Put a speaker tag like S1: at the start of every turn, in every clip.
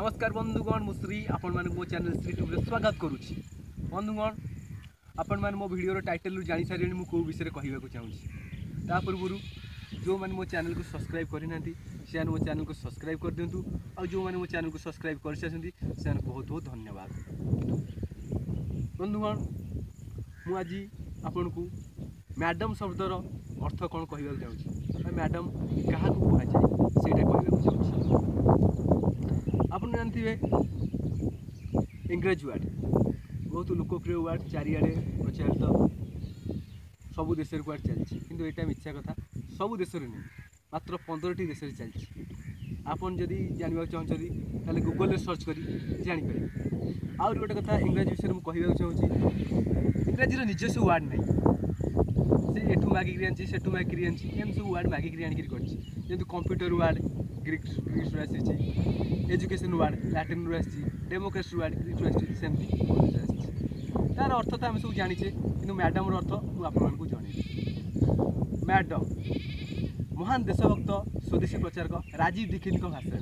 S1: नमस्कार बंधुगण मुश्री आपण मैंने मो चैनल श्री ट्यूब स्वागत करुच्ची। बंधुगण आपण मैंने मो वीडियो टाइटल जानी सारे मुझे कौ विषय कहवाक चाहूँगी। ता पूर्व जो मैंने मो चैनल को सब्सक्राइब करना से मो चैनल को सब्सक्राइब कर दिंतु और जो मैंने मो चैनल को सब्सक्राइब कर सारी से बहुत बहुत धन्यवाद। बंधुगण मु आज आपण को मैडम शब्दर अर्थ कौन कहवाक चाहूँगी। मैडम क्या कहुए से कहवाक चाहूँगी। आप जानते इंग्रेजी वार्ड बहुत लोकप्रिय वार्ड चारिड़े प्रचलित सबू देश वार्ड चलती किंतु यहाँ मिथ्या कथा सबू देश नहीं मात्र 15टी देश चलती। आपन जदि जानवा चाहते गूगल सर्च कर जापर। आउ गोटे कथा इंग्रेजी विषय में कहवाक चाहूँगी। इंग्रेजी निजस्व वार्ड नहीं से एठू मागिक आनी सेठू मागिक आनी एम सब वार्ड मागिक आनिक कर कंप्यूटर वार्ड ग्रीक आसी एजुकेशन वार्ड लैटिन रू आसी डेमोक्रेसी वार्ड ग्रीक आसी सेमती तार अर्थ तो आम सब जाचे कि मैडम अर्थ मुझे जन। मैडम महान देशभक्त स्वदेशी प्रचारक राजीव दीक्षित भाषा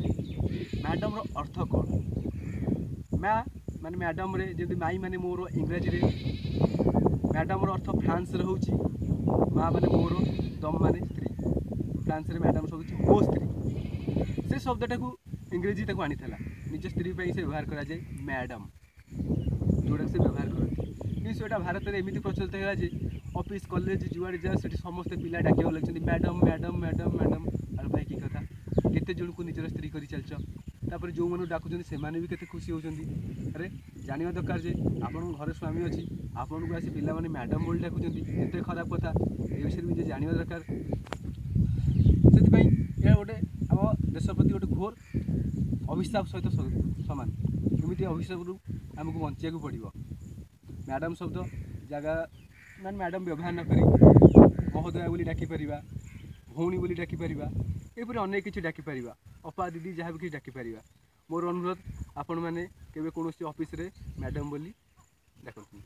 S1: मैडम अर्थ कौन मैं माने मैडम रे जब माई माने मोर इंग्राजी मैडम अर्थ फ्रांस रे होची माँ माने मोर दम माने स्त्री फ्रांस रे मैडम सब मो स्त्री से शब्दटा को इंग्रेजी तक आनी निज स्त्री से व्यवहार करा जाए मैडम जोड़ा से व्यवहार करती कि से भारत में एमती प्रचलित है ऑफिस कॉलेज जुआड़े जा समस्त पिला डाक लगे मैडम मैडम मैडम मैडम अरे भाई की कथा केते जन को निजर स्त्री कर चलच जो मैंने डाकुन से भी केते खुशी होती। अरे जानवा दरकार जे आपन घर स्वामी अच्छी आपन को आसी पिला माने मैडम बोली डाकुन खराब कथा ये विषय भी जानवा दरकार। से गोटे आम देश प्रति गोटे घोर अभिशाप सहित सामान एमती अभिशाप रू आमको बचा पड़ो। मैडम शब्द जगह मान मैडम व्यवहार न करी महोदया बोली डाकिपर भौणी बोली डाकिपर यहपरी अनेक किसी डाकिपर अपा दीदी जहाँ भी किसी डाकिपर। मोर अनुरोध आपण मैंने केवे कौन ऑफिस रे मैडम बोली डाकती।